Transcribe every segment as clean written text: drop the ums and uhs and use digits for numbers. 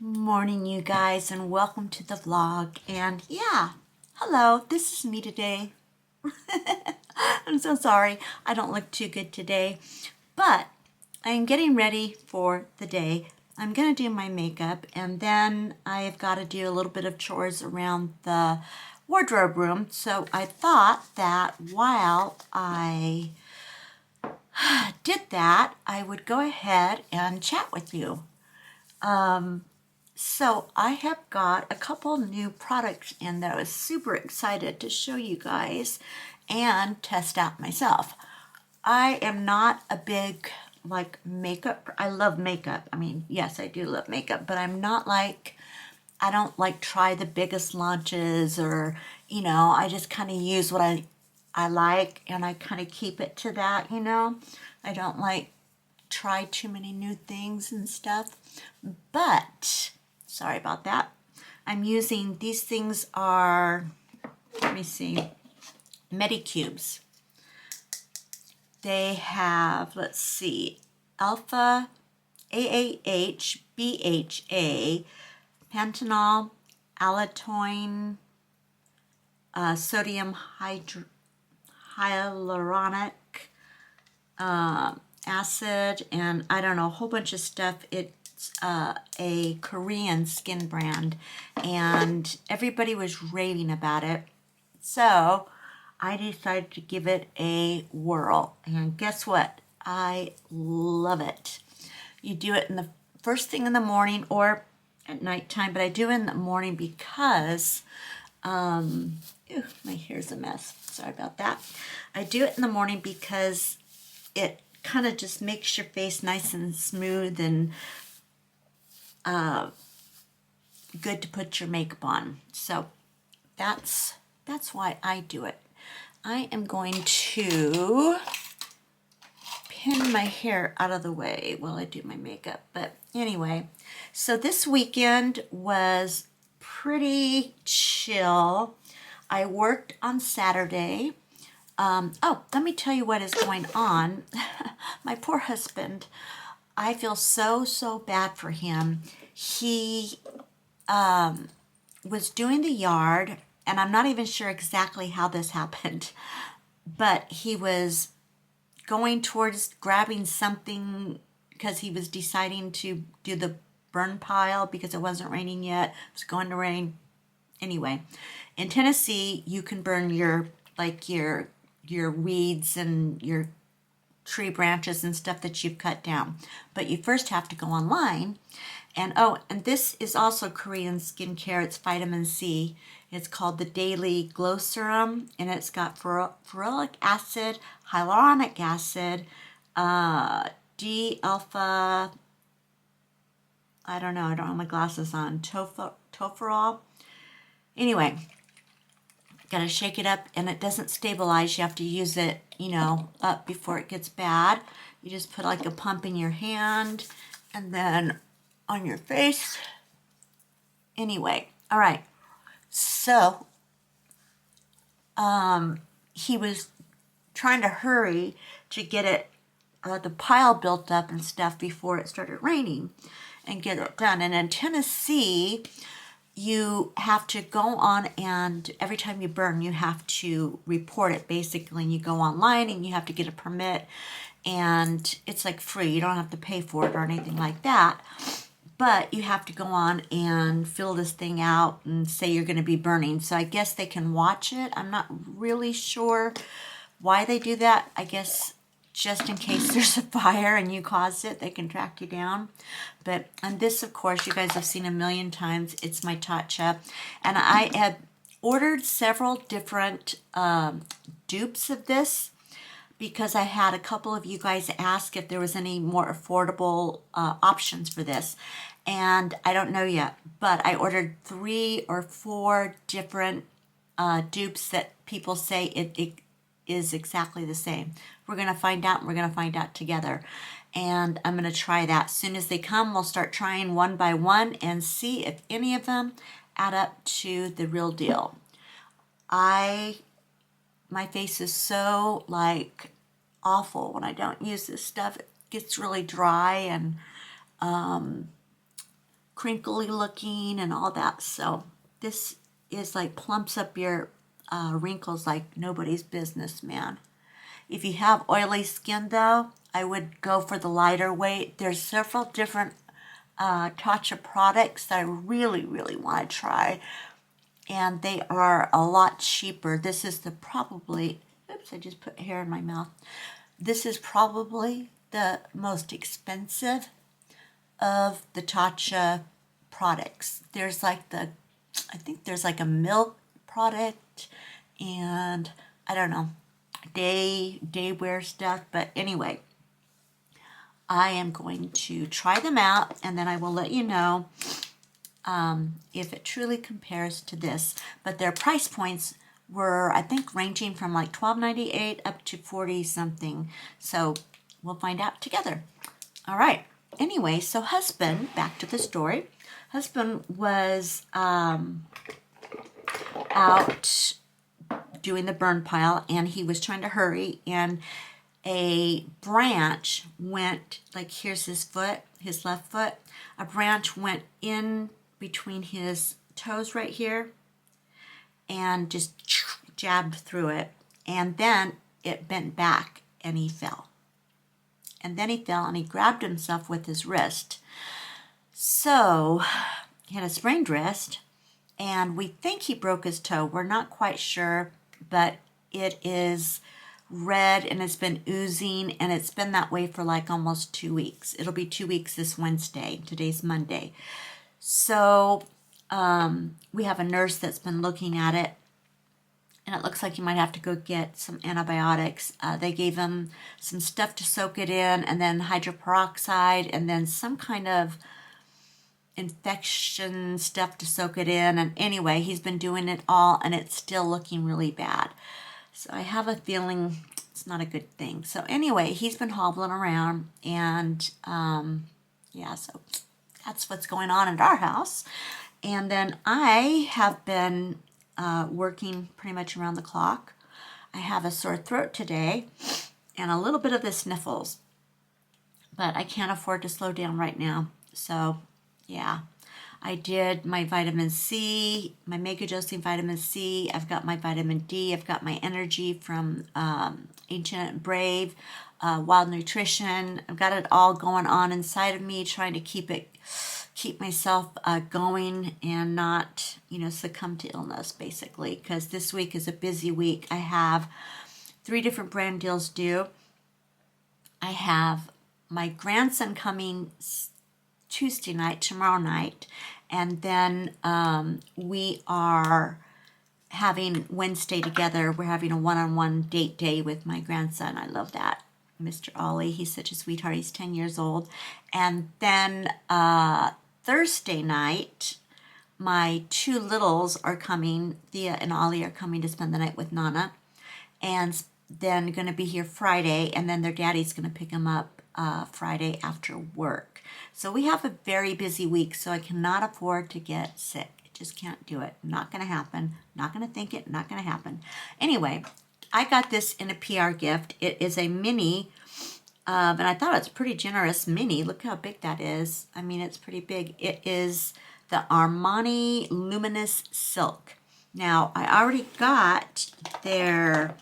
Morning, you guys, and welcome to the vlog. And yeah, hello, this is me today. I'm so sorry, I don't look too good today, but I'm getting ready for the day. I'm gonna do my makeup, and then I've got to do a little bit of chores around the wardrobe room. So I thought that while I did that, I would go ahead and chat with you. So I have got a couple new products in that I was super excited to show you guys and test out myself. I am not a big makeup. I love makeup. I mean, yes, I do love makeup, but I'm not like I don't like try the biggest launches or, I just kind of use what I like and I kind of keep it to that. I don't like try too many new things and stuff. But sorry about that. I'm using, these things are, let me see, Medicubes. They have, let's see, alpha, AAH, BHA, pentanol, allantoin, sodium hyaluronic acid, and I don't know, a whole bunch of stuff. It's a Korean skin brand, and everybody was raving about it. So I decided to give it a whirl, and guess what? I love it. You do it in the first thing in the morning or at nighttime, but I do it in the morning because my hair's a mess. Sorry about that. I do it in the morning because it kind of just makes your face nice and smooth and good to put your makeup on. So that's why I do it. I am going to pin my hair out of the way while I do my makeup. But anyway, so this weekend was pretty chill. I worked on Saturday. Let me tell you what is going on. My poor husband, I feel so bad for him. He was doing the yard, and I'm not even sure exactly how this happened, but he was going towards grabbing something because he was deciding to do the burn pile because it wasn't raining yet. It was going to rain. Anyway, in Tennessee, you can burn your weeds and your tree branches and stuff that you've cut down. But you first have to go online. And this is also Korean skincare. It's vitamin C. It's called the Daily Glow Serum, and it's got ferulic acid, hyaluronic acid, D-alpha, I don't know, I don't have my glasses on, tofurol. Anyway, gotta shake it up, and it doesn't stabilize. You have to use it, up before it gets bad. You just put like a pump in your hand and then on your face. Anyway, all right. So, he was trying to hurry to get it, the pile built up and stuff before it started raining and get it done. And in Tennessee, you have to go on, and every time you burn, you have to report it basically. And you go online and you have to get a permit, and it's like free. You don't have to pay for it or anything like that. But you have to go on and fill this thing out and say you're going to be burning. So I guess they can watch it. I'm not really sure why they do that. I guess just in case there's a fire and you caused it, they can track you down. And this, of course, you guys have seen a million times. It's my Tatcha. And I had ordered several different dupes of this because I had a couple of you guys ask if there was any more affordable options for this. And I don't know yet, but I ordered 3 or 4 different dupes that people say it is exactly the same. We're going to find out, and we're going to find out together. And I'm going to try that. As soon as they come, we'll start trying one by one and see if any of them add up to the real deal. My face is so awful when I don't use this stuff. It gets really dry and crinkly looking and all that. So this is like plumps up your wrinkles like nobody's business, man. If you have oily skin though, I would go for the lighter weight. There's several different Tatcha products that I really, really want to try. And they are a lot cheaper. This is the probably, oops, I just put hair in my mouth. This is probably the most expensive of the Tatcha products. There's like I think there's like a milk product and I don't know, day wear stuff. But anyway, I am going to try them out and then I will let you know if it truly compares to this. But their price points were, I think, ranging from like $12.98 up to 40 something. So we'll find out together. All right. Anyway, so husband, back to the story. Husband was out doing the burn pile and he was trying to hurry and a branch went, like here's his foot, his left foot, a branch went in between his toes right here and just jabbed through it. And then it bent back and he fell. And then he fell and he grabbed himself with his wrist. So he had a sprained wrist and we think he broke his toe. We're not quite sure, but it is red and it's been oozing and it's been that way for like almost 2 weeks. It'll be 2 weeks this Wednesday. Today's Monday. So we have a nurse that's been looking at it and it looks like you might have to go get some antibiotics. They gave him some stuff to soak it in and then hydroperoxide and then some kind of infection stuff to soak it in. And anyway, he's been doing it all and it's still looking really bad. So I have a feeling it's not a good thing. So anyway, he's been hobbling around and yeah, so that's what's going on at our house. And then I have been working pretty much around the clock. I have a sore throat today and a little bit of the sniffles, but I can't afford to slow down right now. So yeah, I did my vitamin C, my mega dosing vitamin C. I've got my vitamin D. I've got my energy from Ancient and Brave, Wild Nutrition. I've got it all going on inside of me, trying to keep myself going and not, succumb to illness, basically. Because this week is a busy week. I have 3 different brand deals due. I have my grandson coming Tuesday night, tomorrow night, and then we are having Wednesday together. We're having a one-on-one date day with my grandson. I love that. Mr. Ollie, he's such a sweetheart. He's 10 years old. And then Thursday night, my 2 littles are coming. Thea and Ollie are coming to spend the night with Nana. And then going to be here Friday, and then their daddy's going to pick them up Friday after work. So we have a very busy week, so I cannot afford to get sick. I just can't do it. Not going to happen. Not going to think it. Not going to happen. Anyway, I got this in a PR gift. It is a mini, and I thought it's pretty generous mini. Look how big that is. I mean, it's pretty big. It is the Armani Luminous Silk. Now, I already got their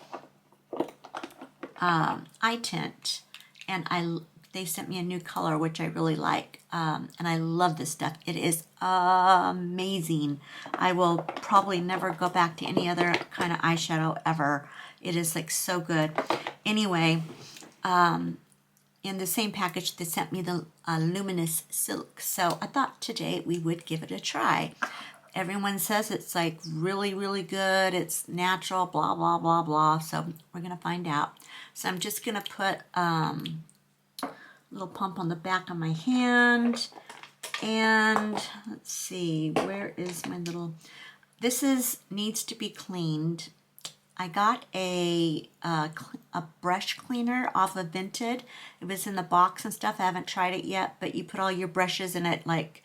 eye tint, and they sent me a new color, which I really like, and I love this stuff. It is amazing. I will probably never go back to any other kind of eyeshadow ever. It is like so good. Anyway, in the same package, they sent me the Luminous Silk. So I thought today we would give it a try. Everyone says it's like really, really good. It's natural, blah, blah, blah, blah. So we're going to find out. So I'm just going to put a little pump on the back of my hand. And let's see, where is my little... This needs to be cleaned. I got a brush cleaner off of Vinted. It was in the box and stuff. I haven't tried it yet, but you put all your brushes and it like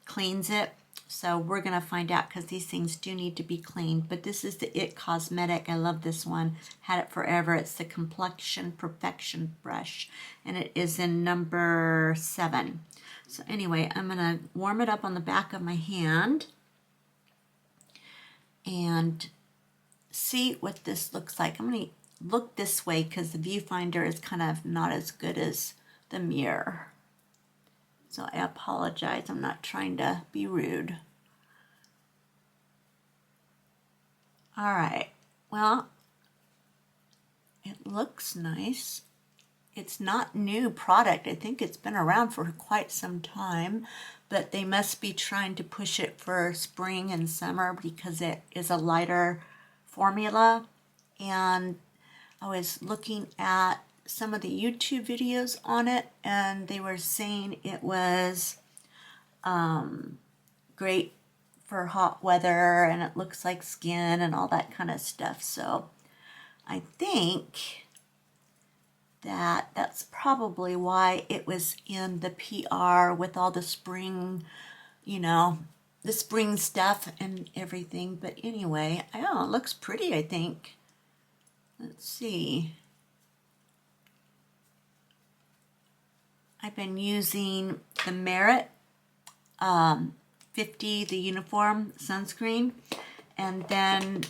cleans it. So we're going to find out because these things do need to be cleaned. But this is the It Cosmetic. I love this one. Had it forever. It's the Complexion Perfection Brush. And it is in number 7. So anyway, I'm going to warm it up on the back of my hand and see what this looks like. I'm going to look this way because the viewfinder is kind of not as good as the mirror. So I apologize. I'm not trying to be rude. All right. Well, it looks nice. It's not new product. I think it's been around for quite some time, but they must be trying to push it for spring and summer because it is a lighter formula. And I was looking at some of the YouTube videos on it, and they were saying it was great for hot weather, and it looks like skin and all that kind of stuff. So I think that's probably why it was in the PR with all the spring, the spring stuff and everything. But anyway, I don't know, it looks pretty, I think. Let's see. I've been using the Merit 50, the uniform sunscreen, and then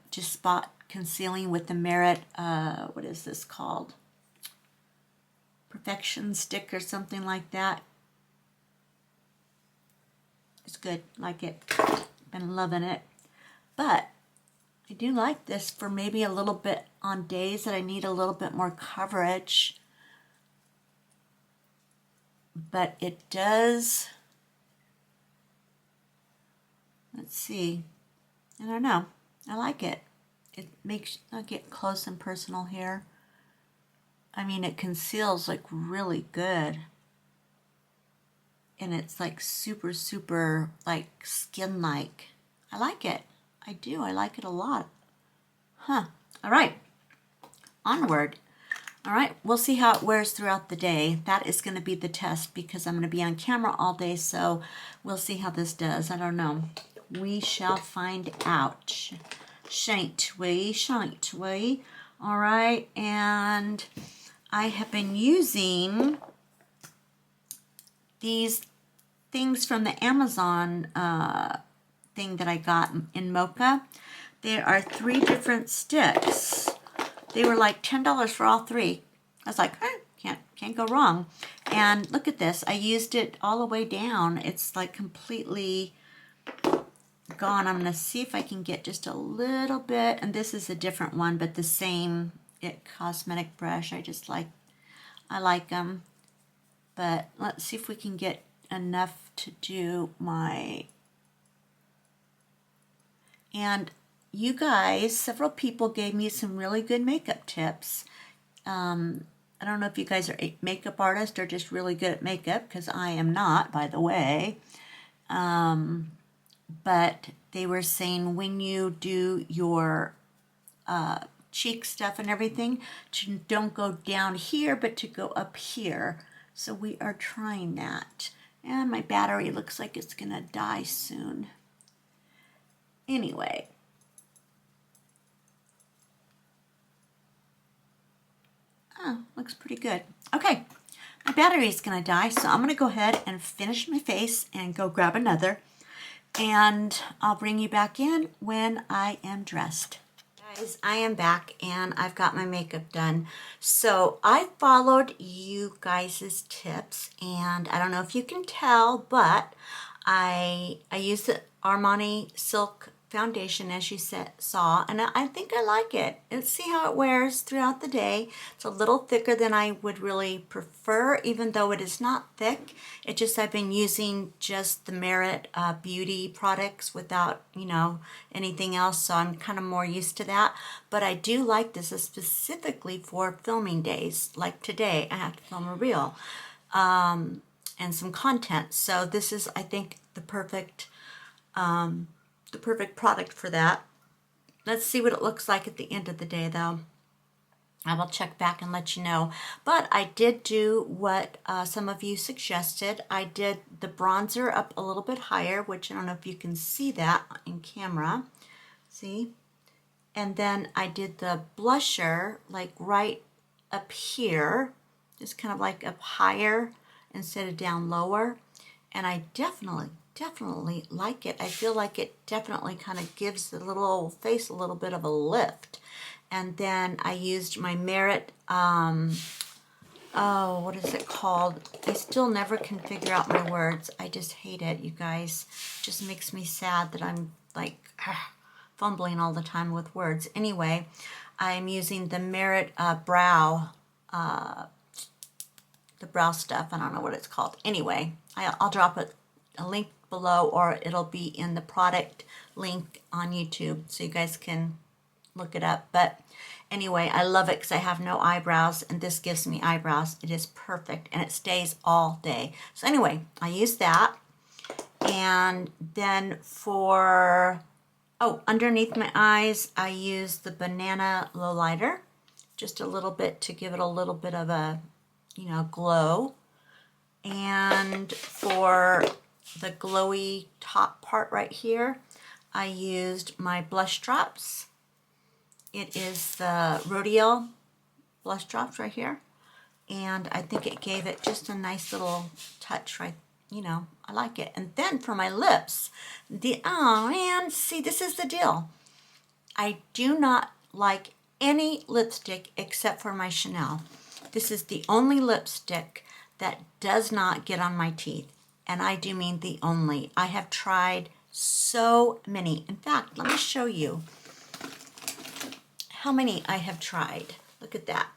just spot concealing with the Merit, what is this called? Perfection Stick or something like that. It's good, like it. Been loving it. But I do like this for maybe a little bit on days that I need a little bit more coverage. But it does, let's see, I don't know, I like it. It makes, I'll get close and personal here. I mean, it conceals like really good. And it's like super, super like skin-like. I like it. I do. I like it a lot. Huh. All right. Onward. All right. We'll see how it wears throughout the day. That is going to be the test because I'm going to be on camera all day. So we'll see how this does. I don't know. We shall find out. Shan't we? Shan't we? All right. And I have been using these things from the Amazon thing that I got in Mocha. There are 3 different sticks. They were like $10 for all 3. I was like, can't go wrong. And look at this. I used it all the way down. It's like completely gone. I'm going to see if I can get just a little bit. And this is a different one, but the same It Cosmetic brush. I like them. But let's see if we can get enough to do my... And you guys, several people gave me some really good makeup tips. I don't know if you guys are a makeup artist or just really good at makeup, because I am not, by the way. But they were saying when you do your cheek stuff and everything, don't go down here, but to go up here. So we are trying that. And my battery looks like it's going to die soon. Anyway. Oh, looks pretty good. Okay, my battery is going to die, so I'm going to go ahead and finish my face and go grab another. And I'll bring you back in when I am dressed. Guys, I am back and I've got my makeup done. So I followed you guys' tips, and I don't know if you can tell, but I used the Armani Silk foundation, as you saw, and I think I like it. Let's see how it wears throughout the day. It's a little thicker than I would really prefer, even though it is not thick. It just, I've been using just the Merit beauty products without, anything else, so I'm kind of more used to that. But I do like this specifically for filming days. Like today, I have to film a reel and some content. So this is, I think, the perfect product for that. Let's see what it looks like at the end of the day, though. I will check back and let you know. But I did do what some of you suggested. I did the bronzer up a little bit higher, which I don't know if you can see that in camera. See? And then I did the blusher like right up here, just kind of like up higher instead of down lower. And I definitely like it. I feel like it definitely kind of gives the little old face a little bit of a lift. And then I used my Merit, what is it called? I still never can figure out my words. I just hate it, you guys. It just makes me sad that I'm like fumbling all the time with words. Anyway, I'm using the Merit brow, the brow stuff. I don't know what it's called. Anyway, I'll drop a link below, or it'll be in the product link on YouTube so you guys can look it up. But anyway, I love it because I have no eyebrows, and this gives me eyebrows. It is perfect, and it stays all day. So anyway, I use that. And then for, underneath my eyes, I use the Banana Lowlighter, just a little bit to give it a little bit of a, glow. And for the glowy top part right here, I used my blush drops. It is the Rodeo blush drops right here. And I think it gave it just a nice little touch, right? I like it. And then for my lips, see, this is the deal. I do not like any lipstick except for my Chanel. This is the only lipstick that does not get on my teeth. And I do mean the only. I have tried so many. In fact, let me show you how many I have tried. Look at that.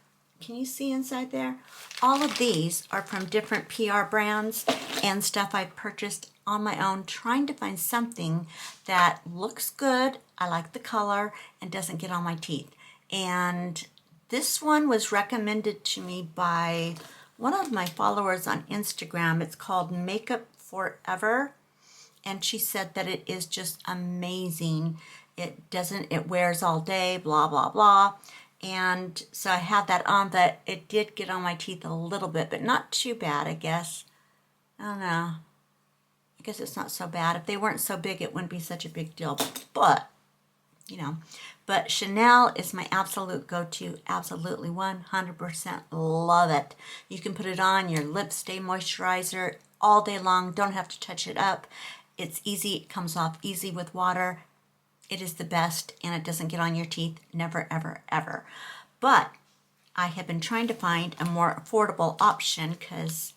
Can you see inside there? All of these are from different PR brands and stuff I purchased on my own, trying to find something that looks good, I like the color, and doesn't get on my teeth. And this one was recommended to me by one of my followers on Instagram. It's called Makeup Forever. And she said that it is just amazing. It wears all day, blah, blah, blah. And so I had that on, but it did get on my teeth a little bit, but not too bad, I guess. I don't know. I guess it's not so bad. If they weren't so big, it wouldn't be such a big deal. But, but Chanel is my absolute go-to. Absolutely 100% love it. You can put it on your lips, stay moisturizer all day long. Don't have to touch it up. It's easy. It comes off easy with water. It is the best, and it doesn't get on your teeth. Never, ever, ever. But I have been trying to find a more affordable option because,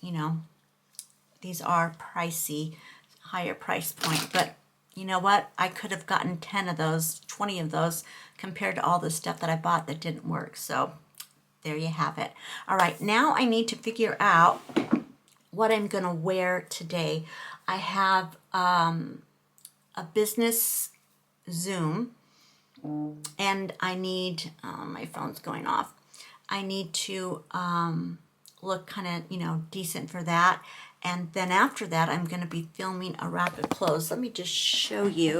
these are pricey, higher price point. But you know what? I could have gotten 10 of those, 20 of those compared to all the stuff that I bought that didn't work. So there you have it. All right, now I need to figure out what I'm going to wear today. I have a business Zoom, and I need, my phone's going off. I need to look kind of, decent for that. And then after that, I'm going to be filming a rack of clothes. Let me just show you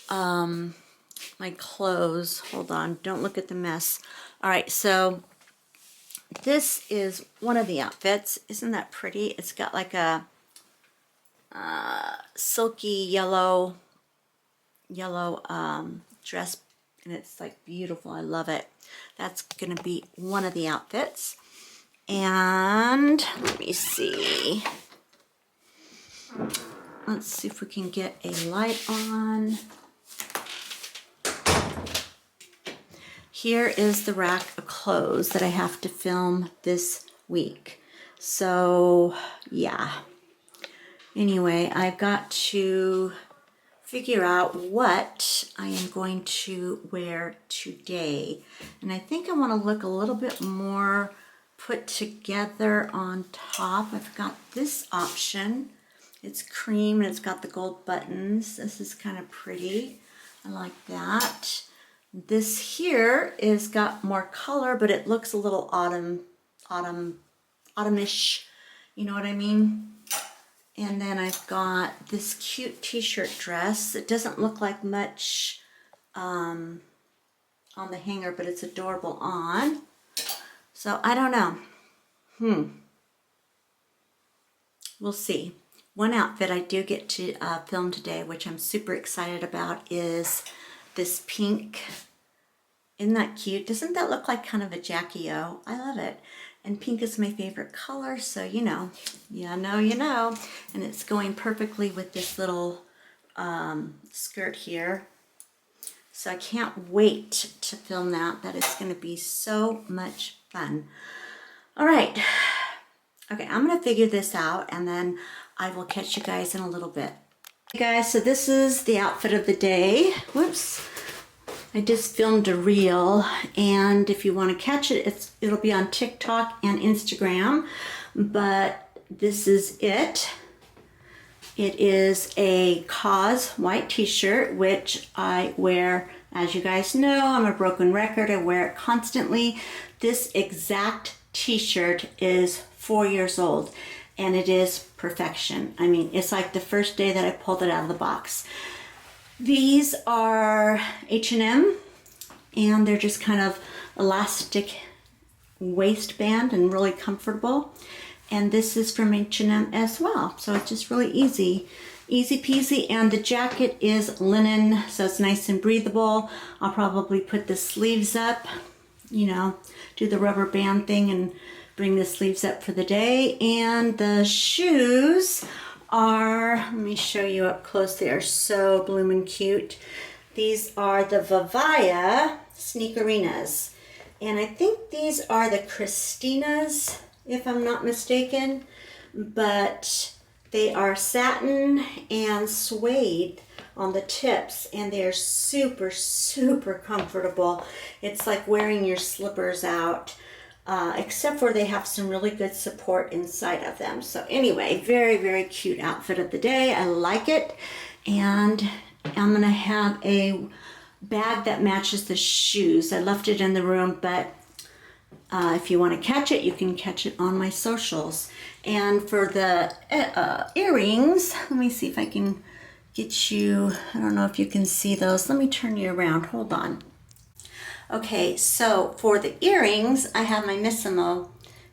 my clothes. Hold on. Don't look at the mess. All right. So this is one of the outfits. Isn't that pretty? It's got like a silky yellow dress, and it's like beautiful. I love it. That's going to be one of the outfits. And let me see. Let's see if we can get a light on. Here is the rack of clothes that I have to film this week. So, yeah. Anyway, I've got to figure out what I am going to wear today. And I think I want to look a little bit more put together on top. I've got this option. It's cream and it's got the gold buttons. This is kind of pretty. I like that. This here is got more color, but it looks a little autumnish. You know what I mean? And then I've got this cute t-shirt dress. It doesn't look like much on the hanger, but it's adorable on. So I don't know. We'll see. One outfit I do get to film today, which I'm super excited about, is this pink. Isn't that cute? Doesn't that look like kind of a Jackie O? I love it. And pink is my favorite color, so you know. You know. And it's going perfectly with this little skirt here. So I can't wait to film that. That is going to be so much fun. All right. Okay, I'm going to figure this out, and then I will catch you guys in a little bit. Hey guys, so this is the outfit of the day. Whoops. I just filmed a reel, and if you want to catch it, it'll be on TikTok and Instagram, but this is it. It is a Cause white t-shirt, which I wear, as you guys know, I'm a broken record. I wear it constantly. This exact t-shirt is 4 years old, and it is perfection. I mean, it's like the first day that I pulled it out of the box. These are H&M, and they're just kind of elastic waistband and really comfortable. And this is from H&M as well. So it's just really easy peasy. And the jacket is linen, so it's nice and breathable. I'll probably put the sleeves up, you know, do the rubber band thing and bring the sleeves up for the day. And the shoes are, let me show you up close. They are so bloomin' cute. These are the Vivaya Sneakerinas. And I think these are the Christinas, if I'm not mistaken. But they are satin and suede on the tips. And they are super, super comfortable. It's like wearing your slippers out. Except for they have some really good support inside of them. So anyway, very, very cute outfit of the day. I like it. And I'm going to have a bag that matches the shoes. I left it in the room, but if you want to catch it, you can catch it on my socials. And for the earrings, let me see if I can get you, I don't know if you can see those. Let me turn you around. Hold on. Okay, so for the earrings, I have my Missima,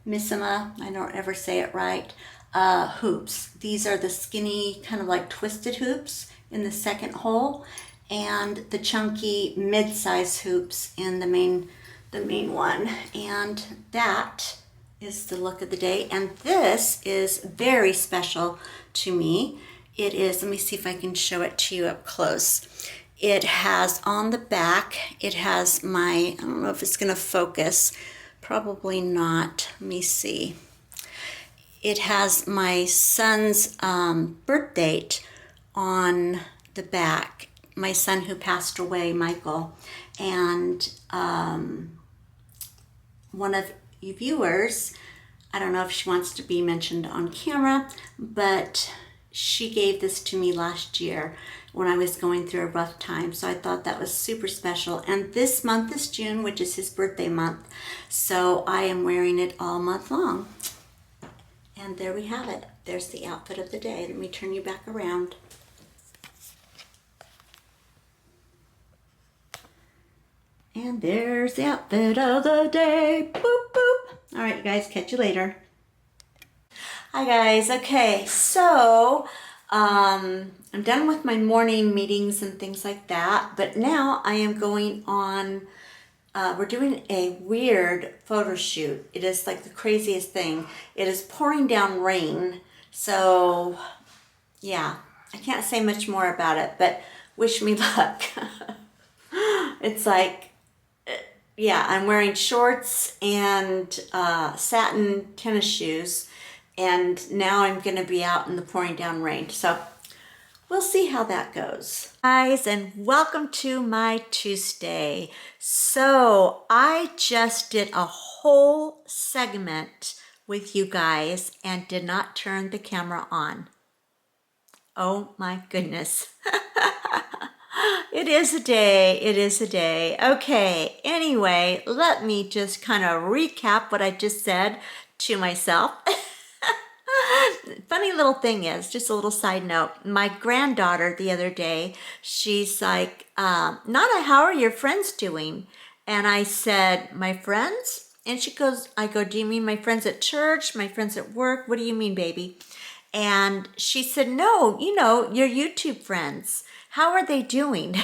I don't ever say it right, hoops. These are the skinny, kind of like twisted hoops in the second hole, and the chunky mid-size hoops in the main one. And that is the look of the day. And this is very special to me. It is, let me see if I can show it to you up close. It has on the back, it has my, I don't know if it's going to focus, probably not. Let me see. It has my son's birth date on the back. My son who passed away, Michael. And one of you viewers, I don't know if she wants to be mentioned on camera, but she gave this to me last year when I was going through a rough time. So I thought that was super special. And this month is June, which is his birthday month. So I am wearing it all month long. And there we have it. There's the outfit of the day. Let me turn you back around. And there's the outfit of the day. Boop, boop. All right, you guys, catch you later. Hi guys. Okay, so I'm done with my morning meetings and things like that, but now I am going on, we're doing a weird photo shoot. It is like the craziest thing. It is pouring down rain, so yeah, I can't say much more about it, but wish me luck. It's like, yeah, I'm wearing shorts and satin tennis shoes, and now I'm going to be out in the pouring down rain. So we'll see how that goes. Guys, and welcome to my Tuesday. So I just did a whole segment with you guys and did not turn the camera on. Oh my goodness. It is a day. It is a day. Okay, anyway, let me just kind of recap what I just said to myself. Funny little thing is, just a little side note, my granddaughter the other day, she's like, Nana, how are your friends doing? And I said, my friends? And she goes, I go, do you mean my friends at church, my friends at work? What do you mean, baby? And she said, no, your YouTube friends. How are they doing?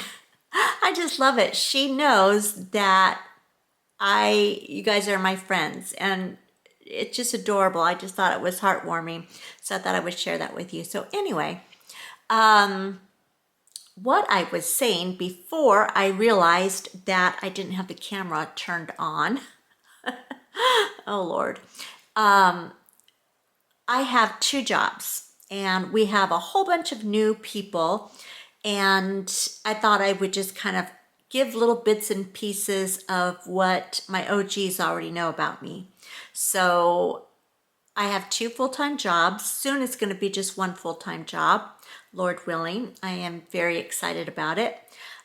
I just love it. She knows that you guys are my friends, and it's just adorable. I just thought it was heartwarming. So I thought I would share that with you. So anyway, what I was saying before I realized that I didn't have the camera turned on. Oh, Lord. I have 2 jobs, and we have a whole bunch of new people, and I thought I would just kind of give little bits and pieces of what my OGs already know about me. So I have 2 full-time jobs. Soon it's going to be just 1 full-time job, Lord willing. I am very excited about it.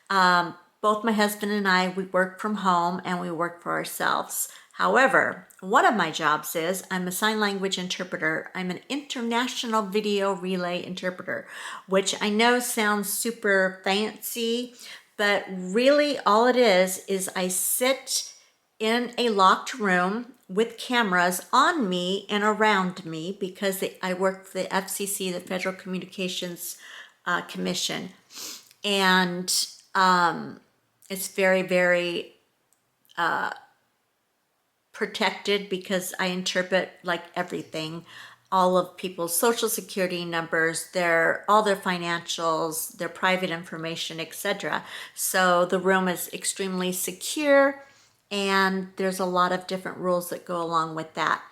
Both my husband and I, we work from home and we work for ourselves. However, one of my jobs is I'm a sign language interpreter. I'm an international video relay interpreter, which I know sounds super fancy, but really all it is I sit in a locked room with cameras on me and around me because I work for the FCC, the Federal Communications Commission. And it's very, very protected because I interpret like everything, all of people's social security numbers, all their financials, their private information, etc. So the room is extremely secure, and there's a lot of different rules that go along with that,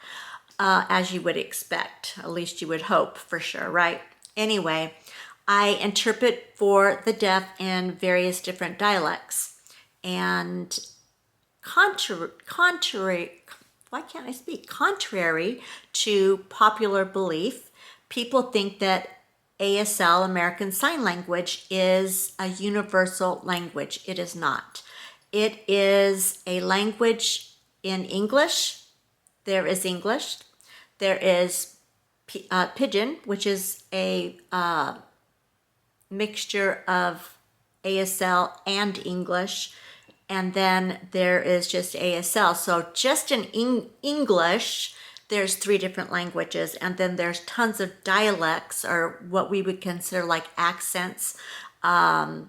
as you would expect. At least you would hope, for sure, right? Anyway, I interpret for the deaf in various different dialects, and contrary to popular belief, people think that ASL, American Sign Language, is a universal language. It is not. It is a language in English. There is English. There is Pidgin, which is a mixture of ASL and English. And then there is just ASL. So just in English, there's 3 different languages. And then there's tons of dialects, or what we would consider like accents and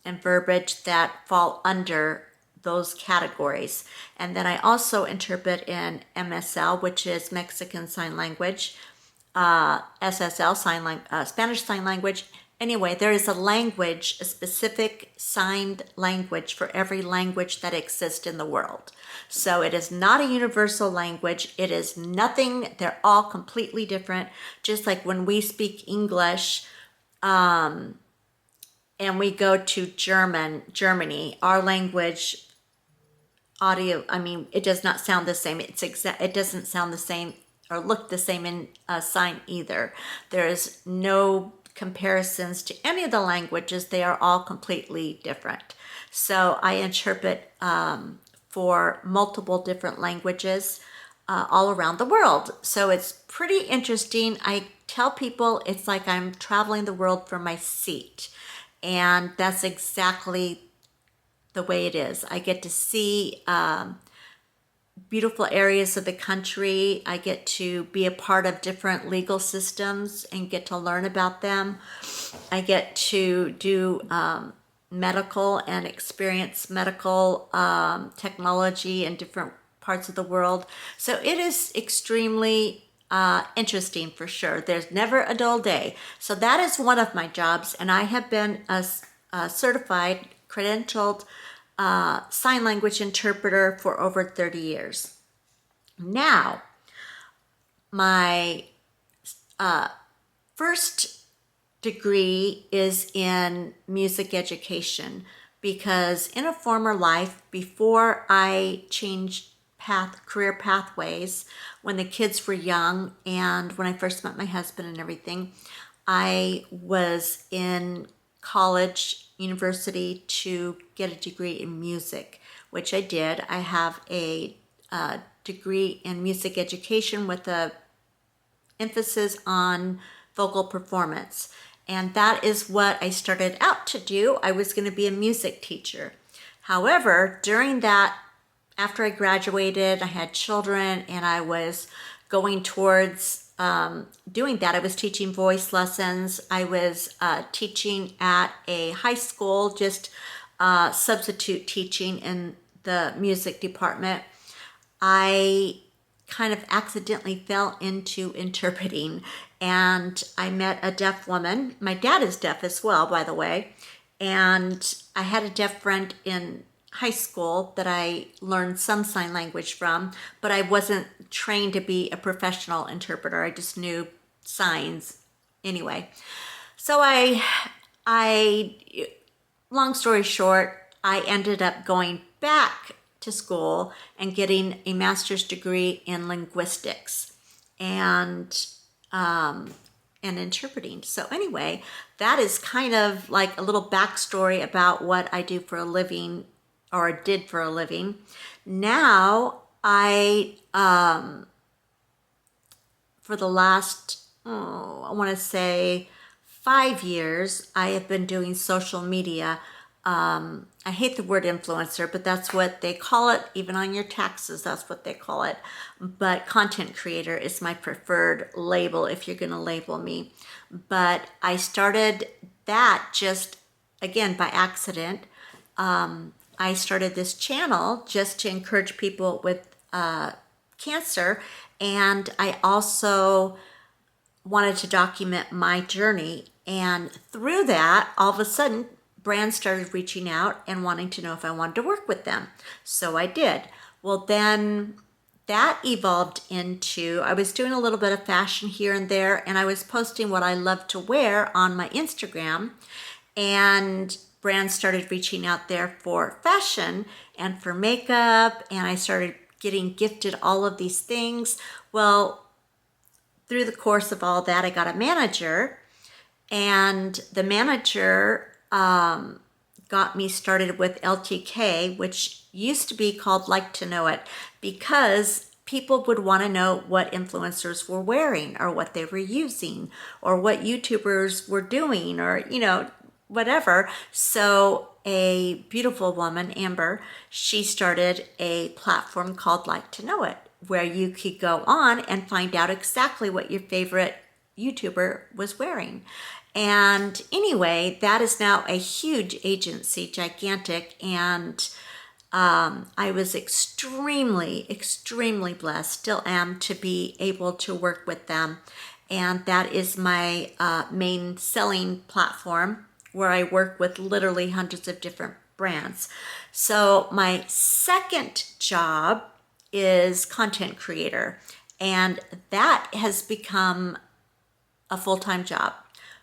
verbiage that fall under those categories. And then I also interpret in MSL, which is Mexican Sign Language, SSL, Spanish Sign Language. Anyway, there is a specific signed language for every language that exists in the world. So it is not a universal language. It is nothing. They're all completely different. Just like when we speak English, and we go to Germany, our language audio, it does not sound the same. It doesn't sound the same or look the same in sign either. There is no comparisons to any of the languages. They are all completely different. So I interpret for multiple different languages all around the world. So it's pretty interesting. I tell people it's like I'm traveling the world from my seat. And that's exactly the way it is. I get to see beautiful areas of the country. I get to be a part of different legal systems and get to learn about them. I get to do medical and experience medical technology in different parts of the world. So it is extremely interesting for sure. There's never a dull day. So that is one of my jobs, and I have been a certified, credentialed sign language interpreter for over 30 years. Now, my first degree is in music education, because in a former life, before I changed career pathways, when the kids were young and when I first met my husband and everything, I was in college, university, to get a degree in music, which I did. I have a degree in music education with a emphasis on vocal performance. And that is what I started out to do. I was going to be a music teacher. However, during that, after I graduated, I had children, and I was going towards doing that. I was teaching voice lessons. I was teaching at a high school, just substitute teaching in the music department. I kind of accidentally fell into interpreting, and I met a deaf woman. My dad is deaf as well, by the way. And I had a deaf friend in high school that I learned some sign language from, but I wasn't trained to be a professional interpreter. I just knew signs anyway. So I long story short, I ended up going back to school and getting a master's degree in linguistics and interpreting. So anyway, that is kind of like a little backstory about what I do for a living, or did for a living. Now I, for the last, I want to say 5 years, I have been doing social media. I hate the word influencer, but that's what they call it. Even on your taxes, that's what they call it. But content creator is my preferred label if you're going to label me. But I started that just, again, by accident. I started this channel just to encourage people with cancer. And I also wanted to document my journey. And through that, all of a sudden, brands started reaching out and wanting to know if I wanted to work with them. So I did. Well, then that evolved into, I was doing a little bit of fashion here and there, and I was posting what I love to wear on my Instagram, and brands started reaching out there for fashion and for makeup, and I started getting gifted all of these things. Well, through the course of all that, I got a manager, and the manager got me started with LTK, which used to be called Like to Know It, because people would want to know what influencers were wearing or what they were using or what YouTubers were doing, or, whatever. So a beautiful woman, Amber, she started a platform called Like to Know It, where you could go on and find out exactly what your favorite YouTuber was wearing. And anyway, that is now a huge agency, gigantic, and I was extremely, extremely blessed, still am, to be able to work with them. And that is my main selling platform, where I work with literally hundreds of different brands. So my second job is content creator, and that has become a full-time job,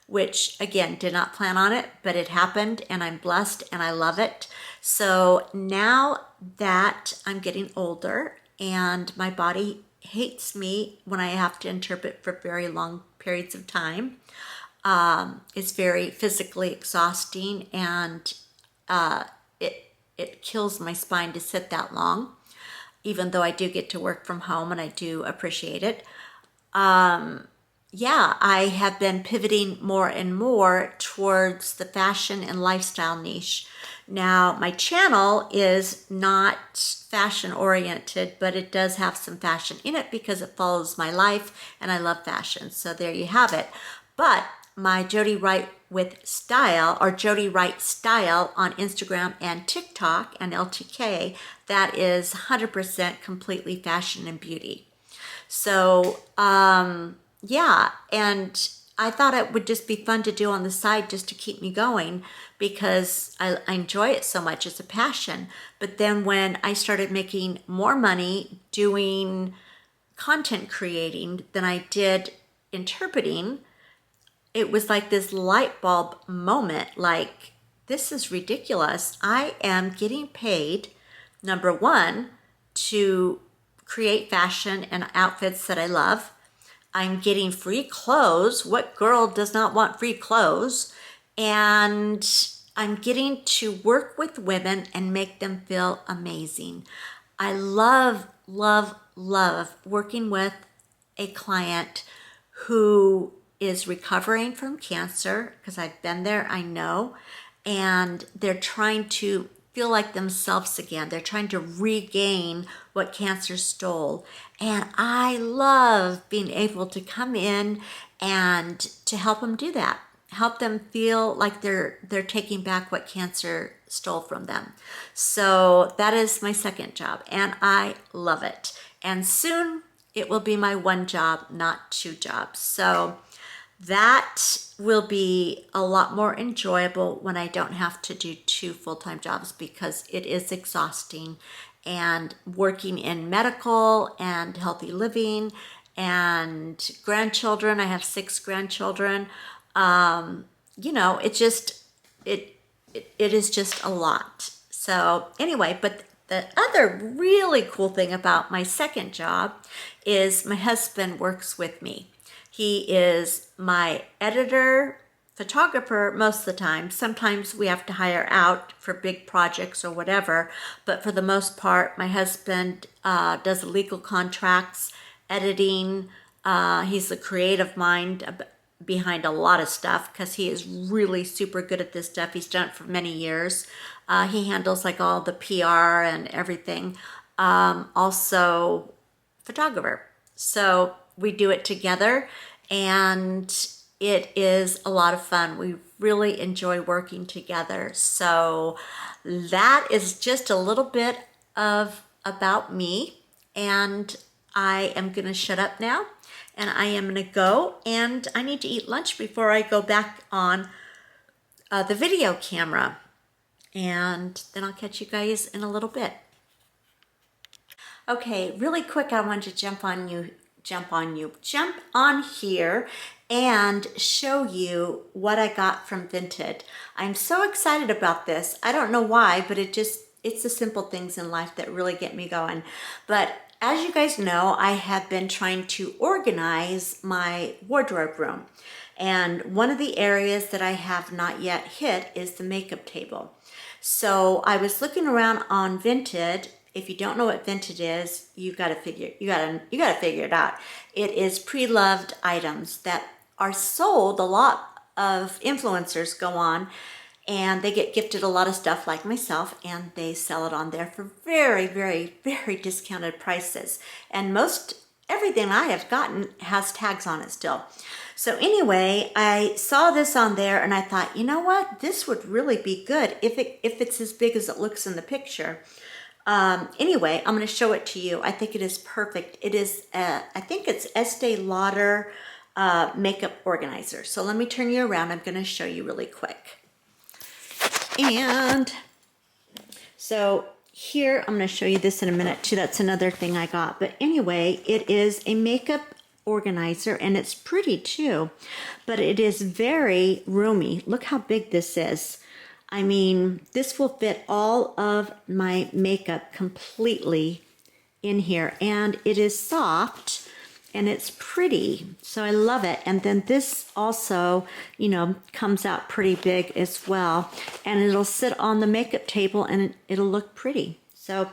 which again, did not plan on it, but it happened, and I'm blessed and I love it. So now that I'm getting older and my body hates me when I have to interpret for very long periods of time, it's very physically exhausting, and it kills my spine to sit that long, even though I do get to work from home and I do appreciate it. Yeah, I have been pivoting more and more towards the fashion and lifestyle niche. Now, my channel is not fashion oriented, but it does have some fashion in it because it follows my life and I love fashion. So there you have it. But my Jody Wright with Style, or Jody Wright Style, on Instagram and TikTok and LTK, that is 100% completely fashion and beauty. So, yeah, and I thought it would just be fun to do on the side just to keep me going, because I enjoy it so much. It's a passion. But then when I started making more money doing content creating than I did interpreting, it was like this light bulb moment, like, this is ridiculous. I am getting paid, number one, to create fashion and outfits that I love. I'm getting free clothes. What girl does not want free clothes? And I'm getting to work with women and make them feel amazing. I love, love, love working with a client who is recovering from cancer, because I've been there, I know, and they're trying to feel like themselves again. They're trying to regain what cancer stole. And I love being able to come in and to help them do that. Help them feel like they're taking back what cancer stole from them. So that is my second job, and I love it. And soon it will be my one job, not two jobs. So that will be a lot more enjoyable when I don't have to do two full-time jobs, because it is exhausting. And working in medical and healthy living and grandchildren, I have 6 grandchildren. You know, it just, it is just a lot. So anyway, but the other really cool thing about my second job is my husband works with me. He is my editor, photographer most of the time. Sometimes we have to hire out for big projects or whatever, but for the most part, my husband does legal contracts, editing. He's the creative mind behind a lot of stuff, because he is really super good at this stuff. He's done it for many years. He handles like all the PR and everything. Also photographer. So we do it together, and it is a lot of fun. We really enjoy working together. So that is just a little bit of about me, and I am going to shut up now, and I am going to go, and I need to eat lunch before I go back on the video camera, and then I'll catch you guys in a little bit. Okay, really quick, I wanted to jump on here and show you what I got from Vinted. I'm so excited about this. I don't know why, but it's the simple things in life that really get me going. But as you guys know, I have been trying to organize my wardrobe room. And one of the areas that I have not yet hit is the makeup table. So I was looking around on Vinted. If you don't know what Vinted is, you gotta figure it out. It is pre-loved items that are sold. A lot of influencers go on and they get gifted a lot of stuff like myself, and they sell it on there for very, very, very discounted prices. And everything I have gotten has tags on it still. So anyway, I saw this on there and I thought, you know what? This would really be good if it's as big as it looks in the picture. Anyway, I'm going to show it to you. I think it is perfect. It is, I think it's Estee Lauder makeup organizer. So let me turn you around. I'm going to show you really quick. And so here, I'm going to show you this in a minute too. That's another thing I got. But anyway, it is a makeup organizer, and it's pretty too, but it is very roomy. Look how big this is. I mean, this will fit all of my makeup completely in here, and it is soft and it's pretty, so I love it. And then this also, you know, comes out pretty big as well, and it'll sit on the makeup table and it'll look pretty. So,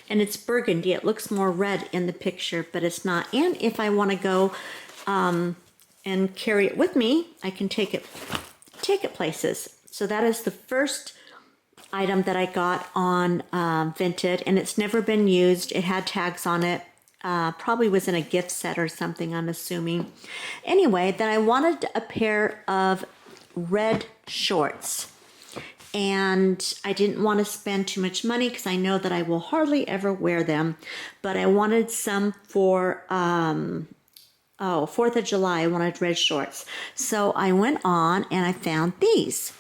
and it's burgundy. It looks more red in the picture, but it's not. And if I want to go and carry it with me, I can take it places. So that is the first item that I got on Vinted, and it's never been used. It had tags on it. Probably was in a gift set or something, I'm assuming. Anyway, then I wanted a pair of red shorts, and I didn't want to spend too much money because I know that I will hardly ever wear them, but I wanted some for 4th of July. I wanted red shorts. So I went on and I found these.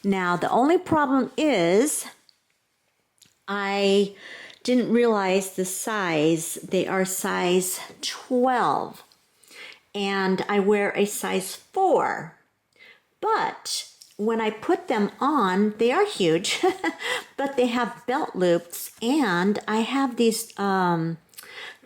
Now, the only problem is I didn't realize the size. They are size 12, and I wear a size 4. But when I put them on, they are huge, but they have belt loops, and I have these, they're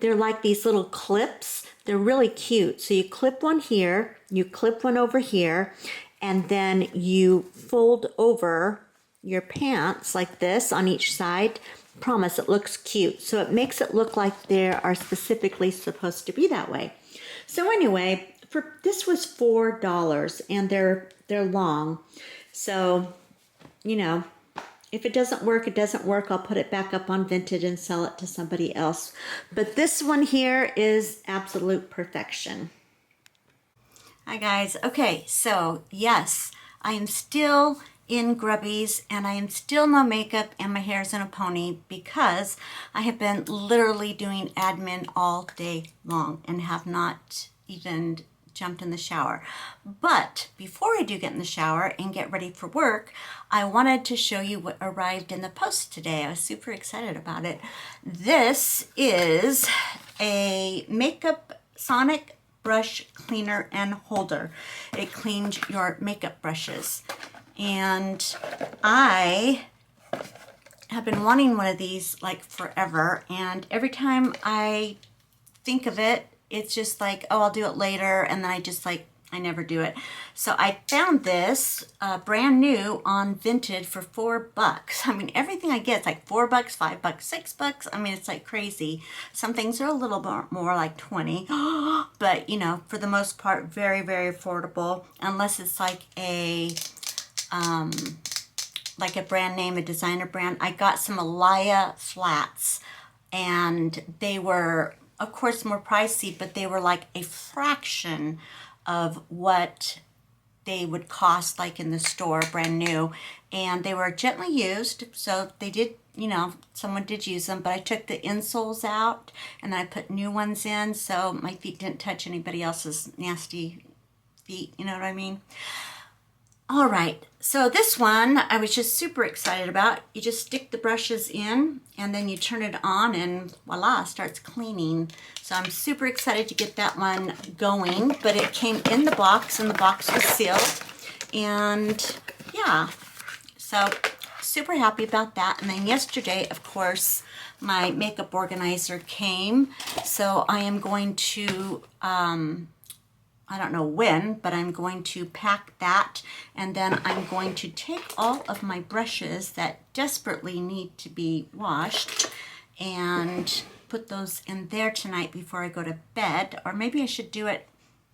like these little clips. They're really cute. So you clip one here, you clip one over here, and then you fold over your pants like this on each side. Promise, it looks cute. So it makes it look like they are specifically supposed to be that way. So anyway, this was $4, and they're long. So, you know, if it doesn't work, it doesn't work. I'll put it back up on Vinted and sell it to somebody else. But this one here is absolute perfection. Hi guys. Okay, so yes, I am still in grubbies and I am still no makeup and my hair is in a pony because I have been literally doing admin all day long and have not even jumped in the shower. But before I do get in the shower and get ready for work, I wanted to show you what arrived in the post today. I was super excited about it. This is a Makeup Sonic brush cleaner and holder. It cleans your makeup brushes. And I have been wanting one of these like forever, and every time I think of it, it's just like, oh, I'll do it later, and then I never do it. So I found this brand new on Vinted for $4. I mean, everything I get is like $4, $5, $6. I mean, it's like crazy. Some things are a little bit more like 20, but you know, for the most part, very, very affordable, unless it's like a brand name, a designer brand. I got some Alaya flats, and they were, of course, more pricey, but they were like a fraction of what they would cost like in the store, brand new. And they were gently used, so they did, you know, someone did use them, but I took the insoles out and then I put new ones in so my feet didn't touch anybody else's nasty feet, you know what I mean? All right, so this one I was just super excited about. You just stick the brushes in and then you turn it on and voila, it starts cleaning. So I'm super excited to get that one going, but it came in the box and the box was sealed. And yeah, so super happy about that. And then yesterday, of course, my makeup organizer came. So I am going to, I don't know when, but I'm going to pack that, and then I'm going to take all of my brushes that desperately need to be washed and put those in there tonight before I go to bed. Or maybe I should do it,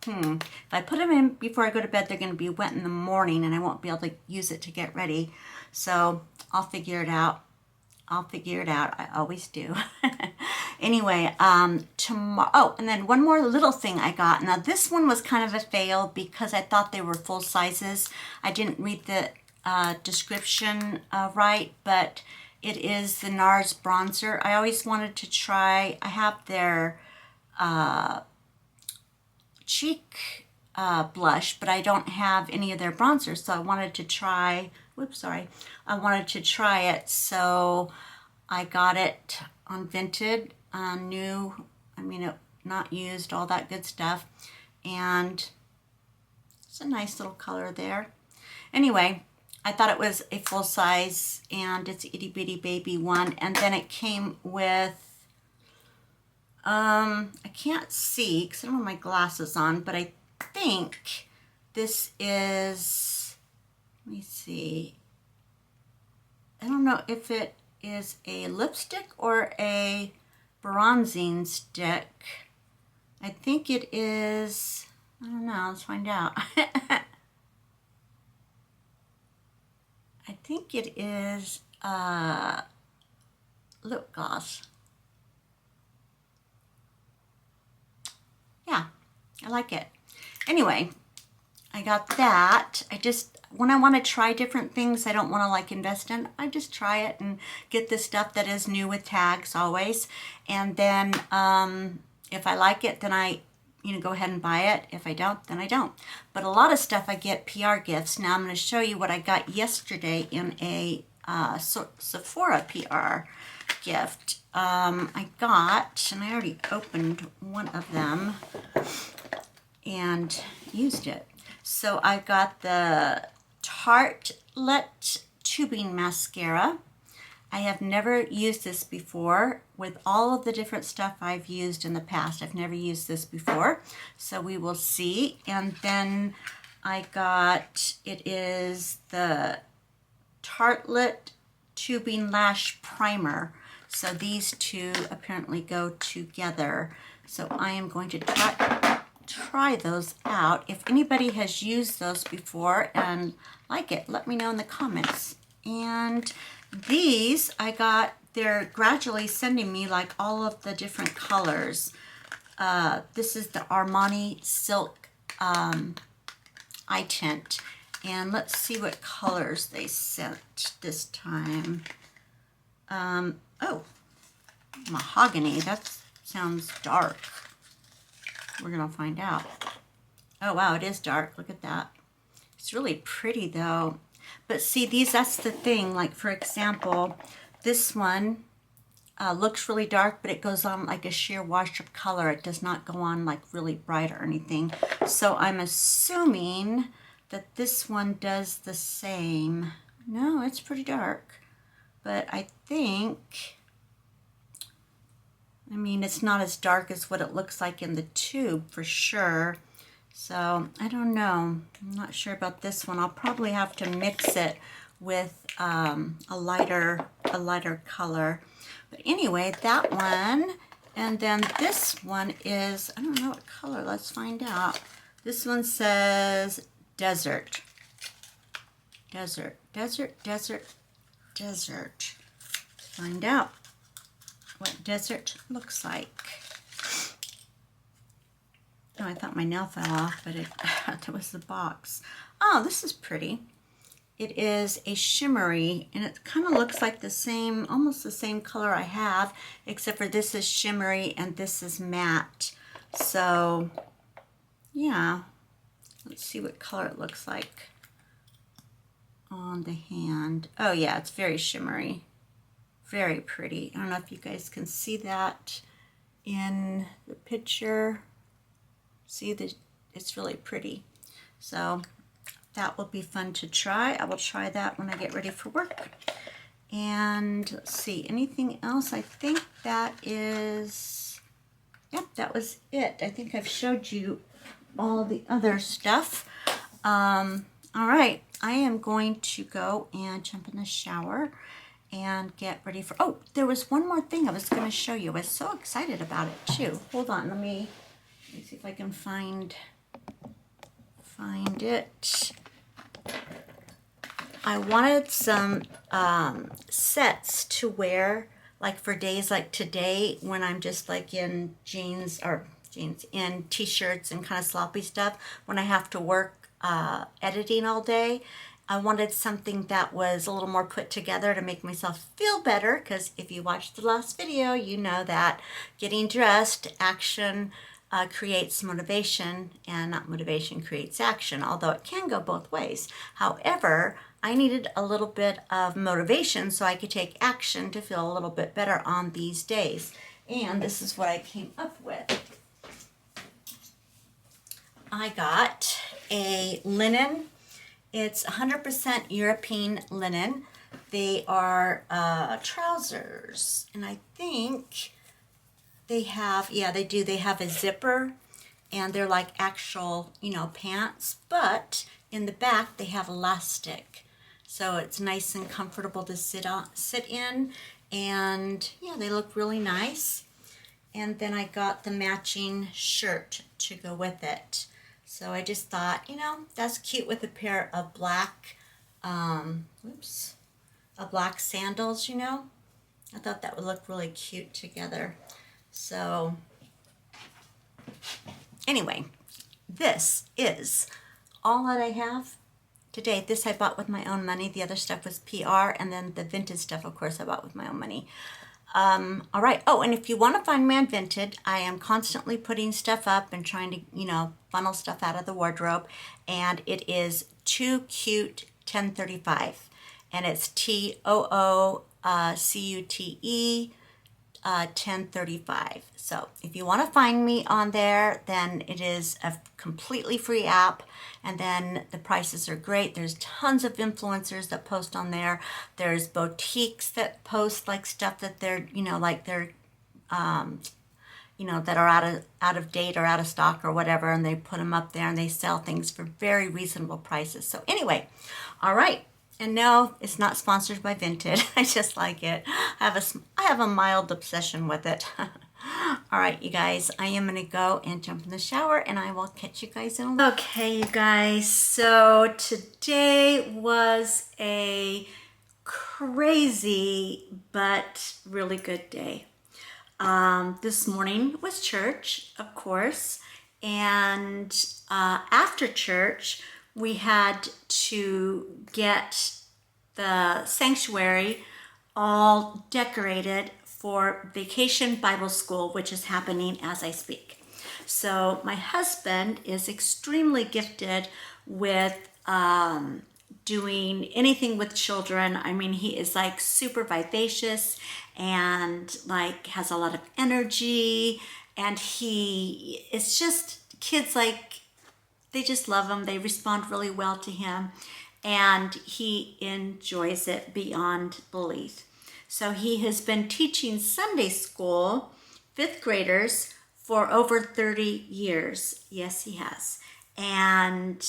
if I put them in before I go to bed, they're going to be wet in the morning and I won't be able to use it to get ready. So I'll figure it out. I always do. Anyway, tomorrow, oh, and then one more little thing I got. Now this one was kind of a fail because I thought they were full sizes. I didn't read the description right, but it is the NARS bronzer. I always wanted to try, I have their cheek blush, but I don't have any of their bronzers, so I wanted to try, I wanted to try it, so I got it on Vinted, new, I mean, it, not used, all that good stuff, and it's a nice little color there. Anyway, I thought it was a full size, and it's a itty bitty baby one, and then it came with, I can't see because I don't have my glasses on, but I think this is, let me see, I don't know if it is a lipstick or a bronzing stick. I think it is, I don't know, let's find out. I think it is lip gloss. Yeah, I like it. Anyway, I got that. I just, when I want to try different things I don't want to like invest in, I just try it and get the stuff that is new with tags always. And then if I like it, then I, go ahead and buy it. If I don't, then I don't. But a lot of stuff I get PR gifts. Now I'm going to show you what I got yesterday in a Sephora PR gift. I got, and I already opened one of them and used it. So I got the Tartelette Tubing Mascara. I have never used this before. With all of the different stuff I've used in the past, I've never used this before. So we will see. And then I got, it is the Tartelette Tubing Lash Primer. So these two apparently go together. So I am going to try those out. If anybody has used those before and like it, let me know in the comments. And these I got, they're gradually sending me like all of the different colors. This is the Armani Silk eye tint. And let's see what colors they sent this time. Oh, mahogany, that sounds dark. We're gonna find out. Oh wow, it is dark, look at that. It's really pretty though. But see, these, that's the thing, like for example, this one looks really dark, but it goes on like a sheer wash of color. It does not go on like really bright or anything. So I'm assuming that this one does the same. No, it's pretty dark, but I think, I mean, it's not as dark as what it looks like in the tube for sure. So I don't know. I'm not sure about this one. I'll probably have to mix it with a lighter color. But anyway, that one, and then this one is, I don't know what color. Let's find out. This one says desert. Desert, desert, desert, desert. Find out what desert looks like. Oh, I thought my nail fell off, but that was the box. Oh, this is pretty. It is a shimmery, and it kind of looks like the same, almost the same color I have, except for this is shimmery and this is matte. So, yeah. Let's see what color it looks like on the hand. Oh, yeah, it's very shimmery. Very pretty. I don't know if you guys can see that in the picture. See that it's really pretty. So that will be fun to try. I will try that when I get ready for work. And let's see, anything else? I think that is, yep, that was it. I think I've showed you all the other stuff. All right, I am going to go and jump in the shower and get ready for, oh, there was one more thing I was going to show you. I was so excited about it too. Hold on, let me see if I can find it. I wanted some sets to wear like for days like today when I'm just like in jeans, in t-shirts and kind of sloppy stuff, when I have to work editing all day. I wanted something that was a little more put together to make myself feel better, because if you watched the last video, you know that getting dressed, action creates motivation, and not motivation creates action, although it can go both ways. However, I needed a little bit of motivation so I could take action to feel a little bit better on these days. And this is what I came up with. I got a linen. It's 100% European linen. They are trousers, and I think they have, yeah, they do. They have a zipper, and they're like actual, pants, but in the back they have elastic. So it's nice and comfortable to sit in, and yeah, they look really nice. And then I got the matching shirt to go with it. So I just thought, that's cute with a pair of black, black sandals, I thought that would look really cute together. So anyway, this is all that I have today. This I bought with my own money. The other stuff was PR, and then the Vinted stuff, of course, I bought with my own money. All right. Oh, and if you want to find me on Vinted, I am constantly putting stuff up and trying to, funnel stuff out of the wardrobe. And it is Too Cute 1035. And it's TOOCUTE 1035. So if you want to find me on there, then it is a completely free app, and then the prices are great. There's tons of influencers that post on there. There's boutiques that post like stuff that they're that are out of date or out of stock or whatever, and they put them up there and they sell things for very reasonable prices. So anyway, all right. And no, it's not sponsored by Vinted. I just like it. I have a mild obsession with it. All right, you guys, I am going to go and jump in the shower, and I will catch you guys in a little. Okay, you guys, so today was a crazy but really good day. This morning was church, of course, and after church, we had to get the sanctuary all decorated for Vacation Bible School, which is happening as I speak. So my husband is extremely gifted with doing anything with children. I mean, he is like super vivacious and like has a lot of energy, and it's just kids, like, they just love him. They respond really well to him, and he enjoys it beyond belief. So he has been teaching Sunday school, fifth graders, for over 30 years. Yes, he has. And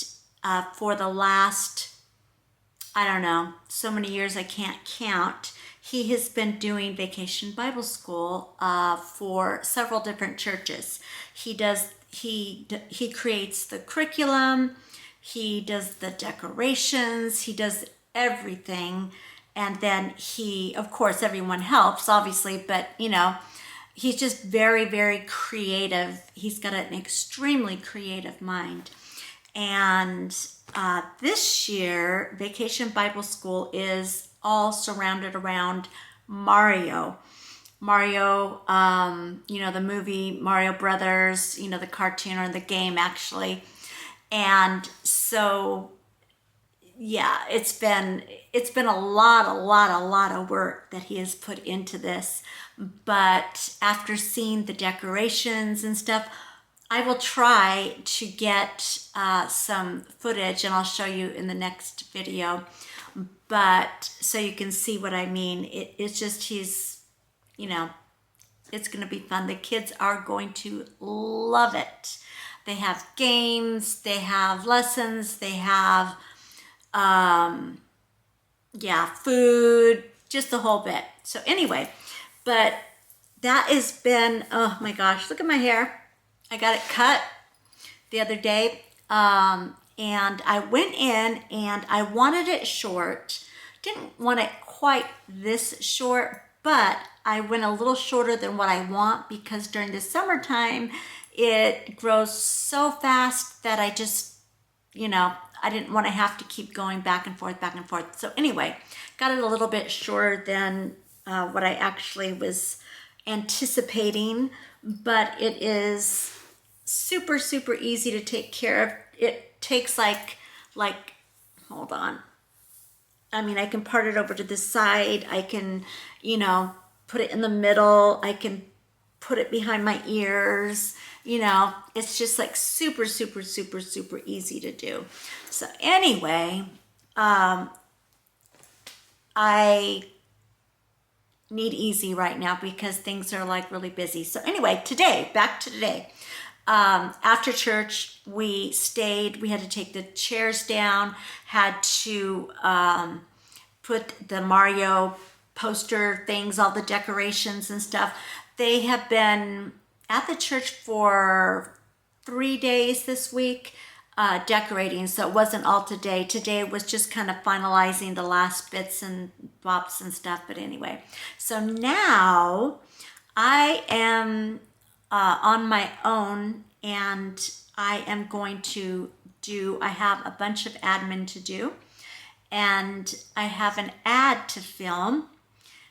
for the last, I don't know, so many years I can't count, he has been doing Vacation Bible School for several different churches. He creates the curriculum, he does the decorations, he does everything. And then of course, everyone helps, obviously, but he's just very, very creative. He's got an extremely creative mind. And this year, Vacation Bible School is all surrounded around Mario. Mario, the movie Mario Brothers, the cartoon, or the game, actually. And so, yeah, it's been a lot of work that he has put into this. But after seeing the decorations and stuff, I will try to get some footage, and I'll show you in the next video. But so you can see what I mean. It's just, it's going to be fun. The kids are going to love it. They have games, they have lessons, they have, food, just the whole bit. So anyway, but that has been, oh my gosh, look at my hair. I got it cut the other day, and I went in and I wanted it short. Didn't want it quite this short, but I went a little shorter than what I want, because during the summertime, it grows so fast that I just, I didn't want to have to keep going back and forth. So anyway, got it a little bit shorter than what I actually was anticipating, but it is super, super easy to take care of. It takes like, hold on. I mean, I can part it over to the side. I can, put it in the middle. I can put it behind my ears. It's just like super, super, super, super easy to do. So anyway, I need easy right now because things are like really busy. So anyway, back to today. After church, we had to take the chairs down, had to put the Mario poster things, all the decorations and stuff. They have been at the church for 3 days this week, decorating, so it wasn't all today. Today was just kind of finalizing the last bits and bobs and stuff, but anyway. So now I am on my own, and I am going to I have a bunch of admin to do, and I have an ad to film,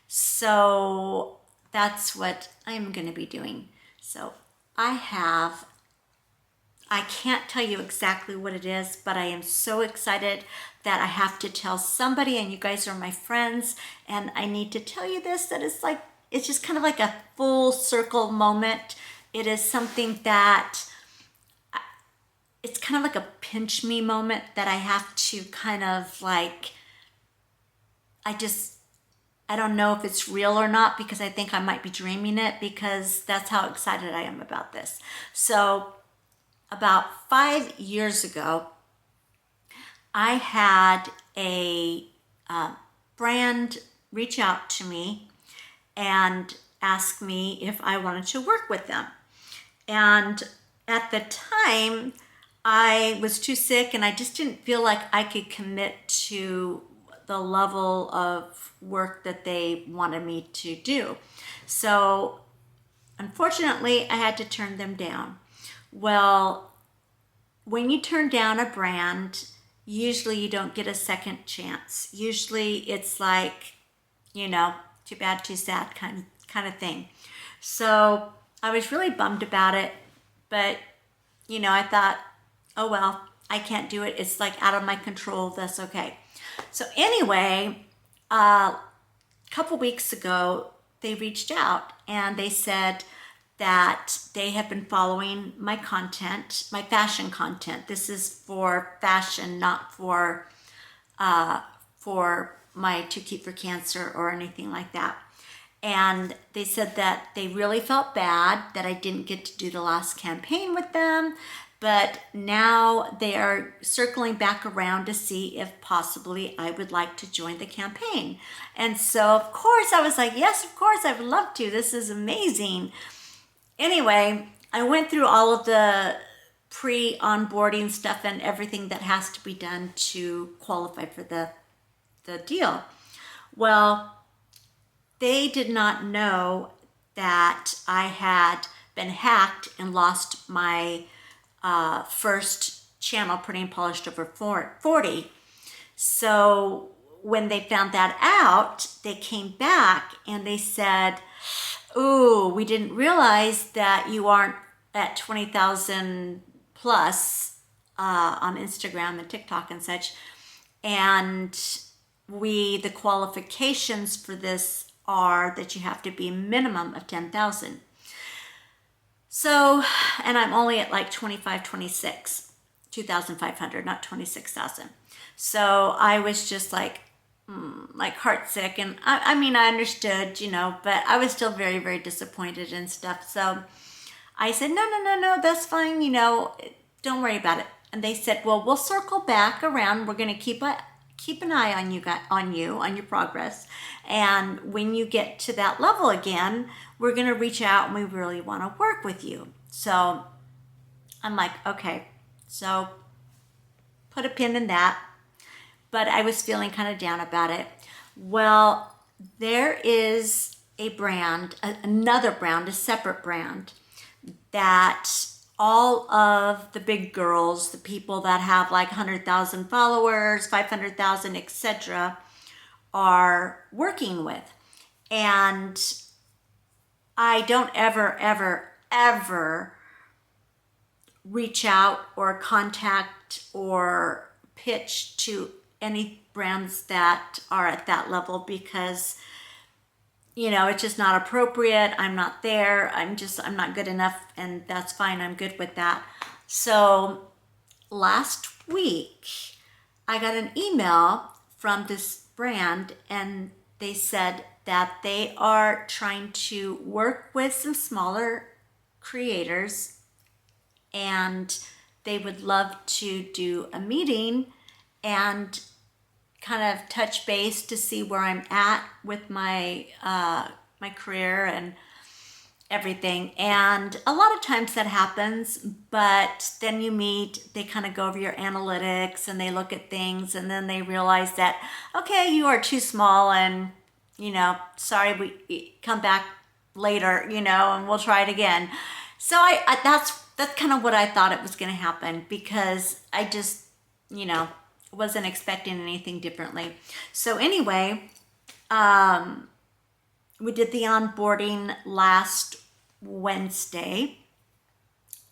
so that's what I'm going to be doing. So I can't tell you exactly what it is, but I am so excited that I have to tell somebody, and you guys are my friends, and I need to tell you this, that it's just kind of like a full circle moment. It is something that, it's kind of like a pinch me moment that I have to kind of like, I don't know if it's real or not, because I think I might be dreaming it, because that's how excited I am about this. So about 5 years ago, I had a brand reach out to me and ask me if I wanted to work with them. And at the time, I was too sick, and I just didn't feel like I could commit to the level of work that they wanted me to do. So unfortunately, I had to turn them down. Well, when you turn down a brand, usually you don't get a second chance. Usually it's like, too bad, too sad kind of thing. So I was really bummed about it, but I thought, oh well, I can't do it. It's like out of my control. That's okay. So anyway, a couple weeks ago, they reached out and they said that they have been following my content, my fashion content. This is for fashion, not for my To Keep for Cancer or anything like that. And they said that they really felt bad that I didn't get to do the last campaign with them, but now they are circling back around to see if possibly I would like to join the campaign. And so, of course, I was like, yes, of course, I would love to. This is amazing. Anyway, I went through all of the pre-onboarding stuff and everything that has to be done to qualify for the deal. Well, they did not know that I had been hacked and lost my first channel, Pretty and Polished Over 40. So when they found that out, they came back and they said, ooh, we didn't realize that you aren't at 20,000 plus on Instagram and TikTok and such. And the qualifications for this are that you have to be a minimum of 10,000. So, and I'm only at like 2,500, not 26,000. So I was just like heartsick. And I mean, I understood, but I was still very, very disappointed and stuff. So I said, no, that's fine. Don't worry about it. And they said, well, we'll circle back around. We're going to keep an eye on your progress. And when you get to that level again, we're going to reach out and we really want to work with you. So I'm like, okay, so put a pin in that. But I was feeling kind of down about it. Well, there is a brand, another brand, a separate brand that all of the big girls, the people that have like 100,000 followers, 500,000, etc., are working with. And I don't ever reach out or contact or pitch to any brands that are at that level because it's just not appropriate. I'm not there. I'm not good enough, and that's fine. I'm good with that. So last week, I got an email from this brand, and they said that they are trying to work with some smaller creators, and they would love to do a meeting and kind of touch base to see where I'm at with my my career and everything. And a lot of times that happens, but then you meet, they kind of go over your analytics and they look at things, and then they realize that, okay, you are too small, and sorry, we come back later, and we'll try it again. So that's kind of what I thought it was going to happen, because I just wasn't expecting anything differently. So anyway, we did the onboarding last Wednesday,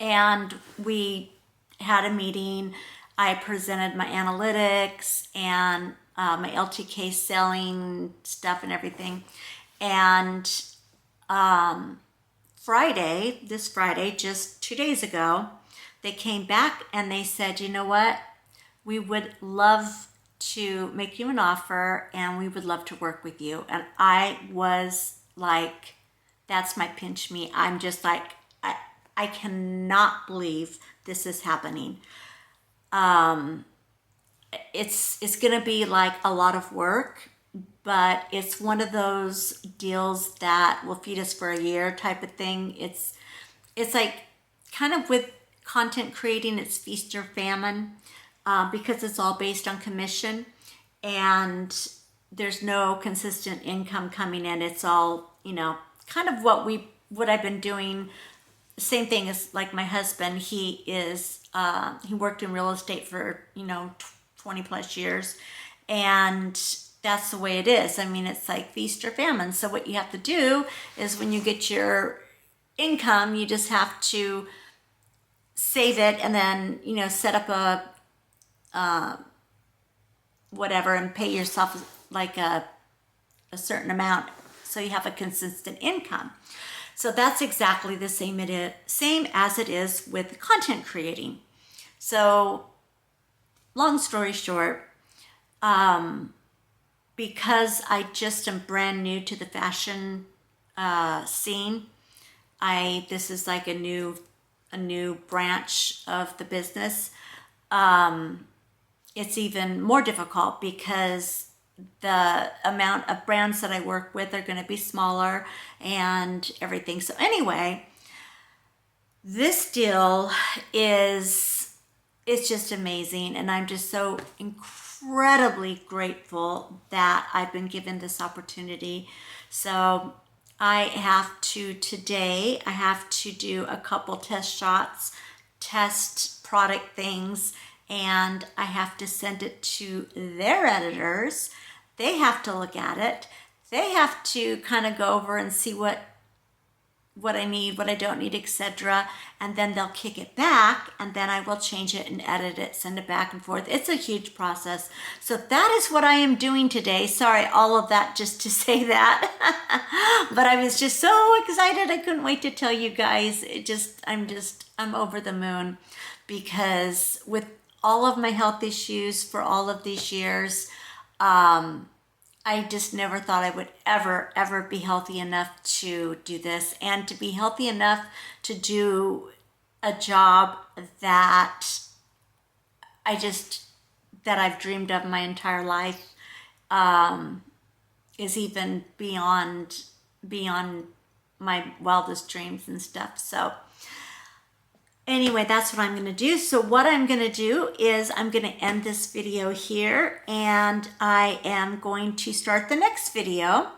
and we had a meeting. I presented my analytics and my LTK selling stuff and everything. And this Friday, just 2 days ago, they came back and they said, you know what? We would love to make you an offer, and we would love to work with you. And I was like, that's my pinch me. I'm just like, I cannot believe this is happening. It's going to be like a lot of work, but it's one of those deals that will feed us for a year type of thing. It's like kind of with content creating, it's feast or famine. Because it's all based on commission. and there's no consistent income coming in. It's all, kind of what I've been doing. Same thing as like my husband. He worked in real estate for 20 plus years, and that's the way it is. I mean, it's like feast or famine. So what you have to do is when you get your income, you just have to save it and then set up a whatever and pay yourself like a certain amount so you have a consistent income. So that's exactly the same as it is with content creating. So long story short, because I just am brand new to the fashion scene, this is like a new branch of the business. It's even more difficult because the amount of brands that I work with are going to be smaller and everything. So anyway, this deal it's just amazing, and I'm just so incredibly grateful that I've been given this opportunity. So I have to do a couple test shots, test product things, and I have to send it to their editors. They have to look at it. They have to kind of go over and see what I need, what I don't need, etc. And then they'll kick it back, and then I will change it and edit it, send it back and forth. It's a huge process. So that is what I am doing today. Sorry, all of that just to say that. But I was just so excited. I couldn't wait to tell you guys. I'm over the moon, because with all of my health issues for all of these years, I just never thought I would ever be healthy enough to do this, and to be healthy enough to do a job that I've dreamed of my entire life, is even beyond my wildest dreams and stuff. So anyway, that's what I'm going to do. So what I'm going to do is I'm going to end this video here, and I am going to start the next video,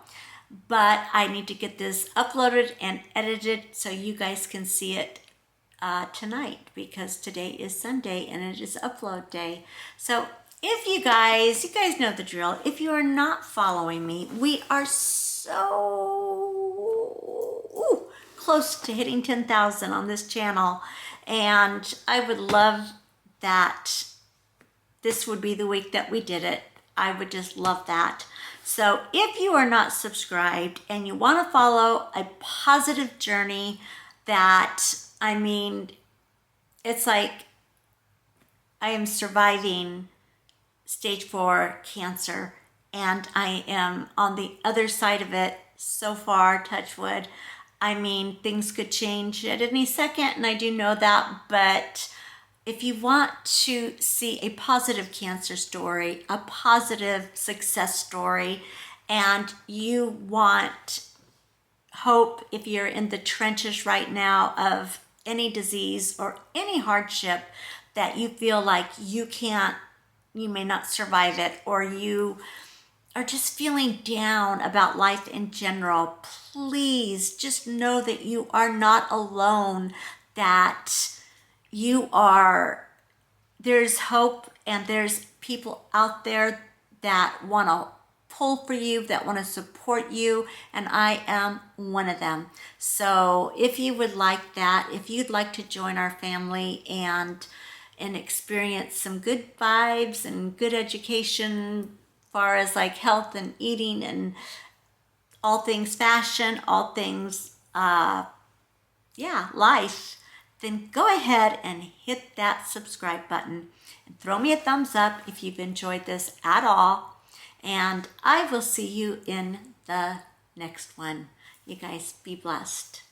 but I need to get this uploaded and edited so you guys can see it tonight, because today is Sunday and it is upload day. So if you guys know the drill. If you are not following me, we are so close to hitting 10,000 on this channel. And I would love that this would be the week that we did it. I would just love that. So if you are not subscribed and you want to follow a positive journey that, it's like I am surviving stage 4 cancer, and I am on the other side of it so far, touch wood. Things could change at any second, and I do know that, but if you want to see a positive cancer story, a positive success story, and you want hope if you're in the trenches right now of any disease or any hardship that you feel like you may not survive it, or you are just feeling down about life in general, please just know that you are not alone, that there's hope, and there's people out there that want to pull for you, that want to support you, and I am one of them. So if you would like that, if you'd like to join our family and experience some good vibes and good education, far as like health and eating and all things fashion, all things life, then go ahead and hit that subscribe button and throw me a thumbs up if you've enjoyed this at all, and I will see you in the next one. You guys be blessed.